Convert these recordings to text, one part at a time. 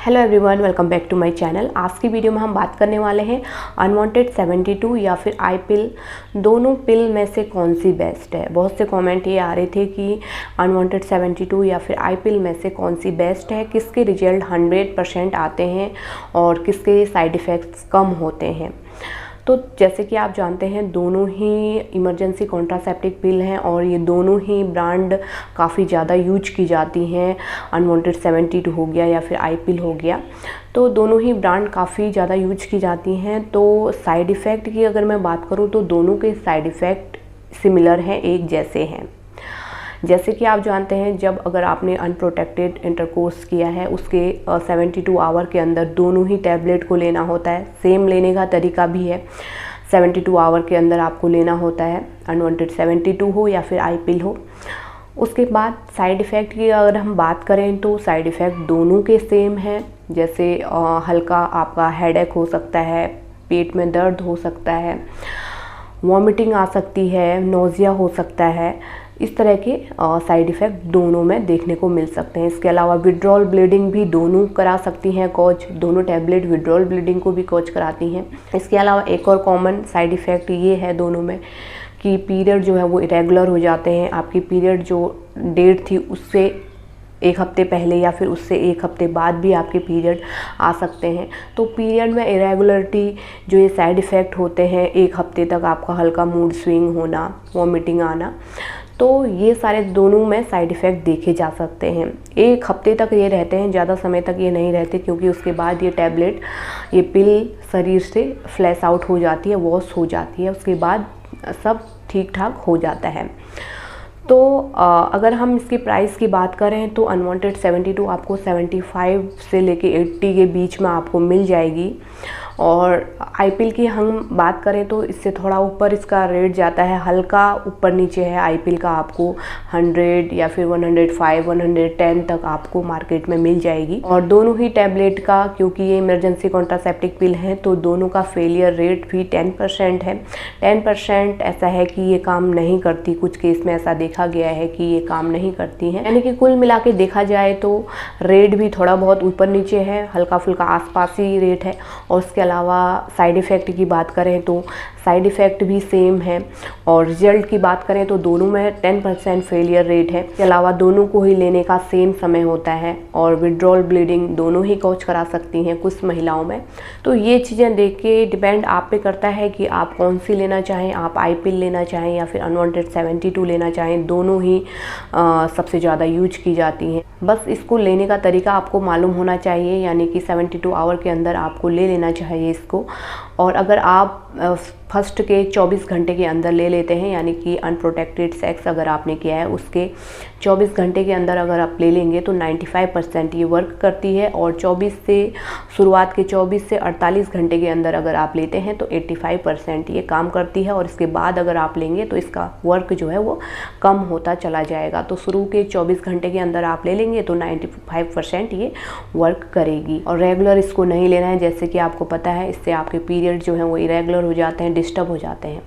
Hello everyone, welcome back to my channel. आज की video में हम बात करने वाले हैं अनवांटेड 72 या फिर आई पिल, दोनों पिल में से कौन सी बेस्ट है। बहुत से कमेंट ये आ रहे थे कि अनवांटेड 72 या फिर आई पिल में से कौन सी बेस्ट है, किसके रिजल्ट 100% आते हैं और किसके साइड इफ़ेक्ट्स कम होते हैं। तो जैसे कि आप जानते हैं, दोनों ही इमरजेंसी कॉन्ट्रासेप्टिव पिल हैं और ये दोनों ही ब्रांड काफ़ी ज़्यादा यूज की जाती हैं। अनवांटेड 72 हो गया या फिर आई पिल हो गया, तो दोनों ही ब्रांड काफ़ी ज़्यादा यूज की जाती हैं। तो साइड इफ़ेक्ट की अगर मैं बात करूँ तो दोनों के साइड इफ़ेक्ट सिमिलर हैं, एक जैसे हैं। जैसे कि आप जानते हैं, जब अगर आपने अनप्रोटेक्टेड इंटरकोर्स किया है उसके 72 आवर के अंदर दोनों ही टैबलेट को लेना होता है। सेम लेने का तरीका भी है, 72 आवर के अंदर आपको लेना होता है, अनवांटेड 72 हो या फिर आई पिल हो। उसके बाद साइड इफ़ेक्ट की अगर हम बात करें तो साइड इफ़ेक्ट दोनों के सेम हैं। जैसे हल्का आपका हेडेक हो सकता है, पेट में दर्द हो सकता है, वॉमिटिंग आ सकती है, नोज़िया हो सकता है। इस तरह के साइड इफ़ेक्ट दोनों में देखने को मिल सकते हैं। इसके अलावा विड्रॉल ब्लीडिंग भी दोनों करा सकती हैं कॉज, दोनों टैबलेट विड्रॉल ब्लीडिंग को भी कॉज कराती हैं। इसके अलावा एक और कॉमन साइड इफ़ेक्ट ये है दोनों में कि पीरियड जो है वो इरेगुलर हो जाते हैं। आपकी पीरियड जो डेट थी उससे एक हफ्ते पहले या फिर उससे एक हफ्ते बाद भी आपके पीरियड आ सकते हैं। तो पीरियड में इरेगुलरिटी जो ये साइड इफ़ेक्ट होते हैं, एक हफ्ते तक आपका हल्का मूड स्विंग होना, वॉमिटिंग आना, तो ये सारे दोनों में साइड इफ़ेक्ट देखे जा सकते हैं। एक हफ्ते तक ये रहते हैं, ज़्यादा समय तक ये नहीं रहते, क्योंकि उसके बाद ये टैबलेट, ये पिल शरीर से फ्लैश आउट हो जाती है, वॉश हो जाती है, उसके बाद सब ठीक ठाक हो जाता है। तो अगर हम इसकी प्राइस की बात करें तो अनवांटेड 72 आपको 75 से लेके 80 के बीच में आपको मिल जाएगी। और आई पिल की हम बात करें तो इससे थोड़ा ऊपर इसका रेट जाता है, हल्का ऊपर नीचे है। आई पिल का आपको 100 या फिर 105, 110 तक आपको मार्केट में मिल जाएगी। और दोनों ही टैबलेट का, क्योंकि ये इमरजेंसी कॉन्ट्रासेप्टिव पिल है, तो दोनों का फेलियर रेट भी 10% है। 10% ऐसा है कि ये काम नहीं करती, कुछ केस में ऐसा देखा गया है कि ये काम नहीं करती हैं। यानी कि कुल मिला के देखा जाए तो रेट भी थोड़ा बहुत ऊपर नीचे है, हल्का फुल्का आसपास ही रेट है। और उसके अलावा साइड इफ़ेक्ट की बात करें तो साइड इफ़ेक्ट भी सेम है। और रिजल्ट की बात करें तो दोनों में 10% फेलियर रेट है। इसके अलावा दोनों को ही लेने का सेम समय होता है और विड्रॉल ब्लीडिंग दोनों ही कॉज करा सकती हैं कुछ महिलाओं में। तो ये चीज़ें देख के डिपेंड आप पे करता है कि आप कौन सी लेना चाहें, आप आई पिल लेना चाहें या फिर अनवांटेड 72 लेना चाहें। दोनों ही सबसे ज़्यादा यूज की जाती हैं। बस इसको लेने का तरीका आपको मालूम होना चाहिए, यानी कि 72 आवर के अंदर आपको ले लेना चाहिए इसको। और अगर आप फर्स्ट के 24 घंटे के अंदर ले लेते हैं, यानी कि अनप्रोटेक्टेड सेक्स अगर आपने किया है उसके 24 घंटे के अंदर अगर आप ले लेंगे तो 95% ये वर्क करती है। और 24 से शुरुआत के 24 से 48 घंटे के अंदर अगर आप लेते हैं तो 85% ये काम करती है। और इसके बाद अगर आप लेंगे तो इसका वर्क जो है वो कम होता चला जाएगा। तो शुरू के 24 घंटे के अंदर आप ले लेंगे तो 95% ये वर्क करेगी। और रेगुलर इसको नहीं लेना है, जैसे कि आपको पता है इससे आपके पीरियड जो है वो इरेगुलर हो जाते हैं, डिस्टर्ब हो जाते हैं।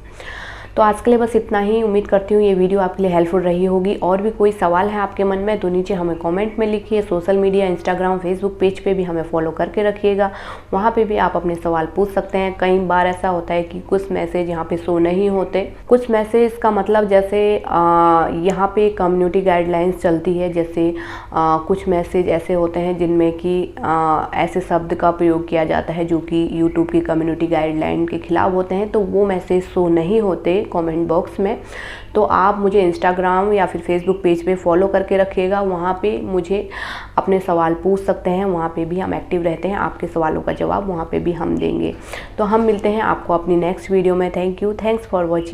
तो आज के लिए बस इतना ही। उम्मीद करती हूँ ये वीडियो आपके लिए हेल्पफुल रही होगी। और भी कोई सवाल है आपके मन में तो नीचे हमें कमेंट में लिखिए। Social media, Instagram, Facebook page पे भी हमें फॉलो करके रखिएगा, वहाँ पे भी आप अपने सवाल पूछ सकते हैं। कई बार ऐसा होता है कि कुछ मैसेज यहाँ पे शो नहीं होते। कुछ मैसेज का मतलब, जैसे यहाँ पे कम्युनिटी गाइडलाइंस चलती है, जैसे कुछ मैसेज ऐसे होते हैं जिनमें कि ऐसे शब्द का प्रयोग किया जाता है जो कि यूट्यूब की कम्युनिटी गाइडलाइन के खिलाफ होते हैं, तो वो मैसेज शो नहीं होते कमेंट बॉक्स में। तो आप मुझे इंस्टाग्राम या फिर फेसबुक पेज पे फॉलो करके रखिएगा, वहाँ पे मुझे अपने सवाल पूछ सकते हैं, वहाँ पे भी हम एक्टिव रहते हैं। आपके सवालों का जवाब वहाँ पे भी हम देंगे। तो हम मिलते हैं आपको अपनी नेक्स्ट वीडियो में। Thank you, thanks for watching.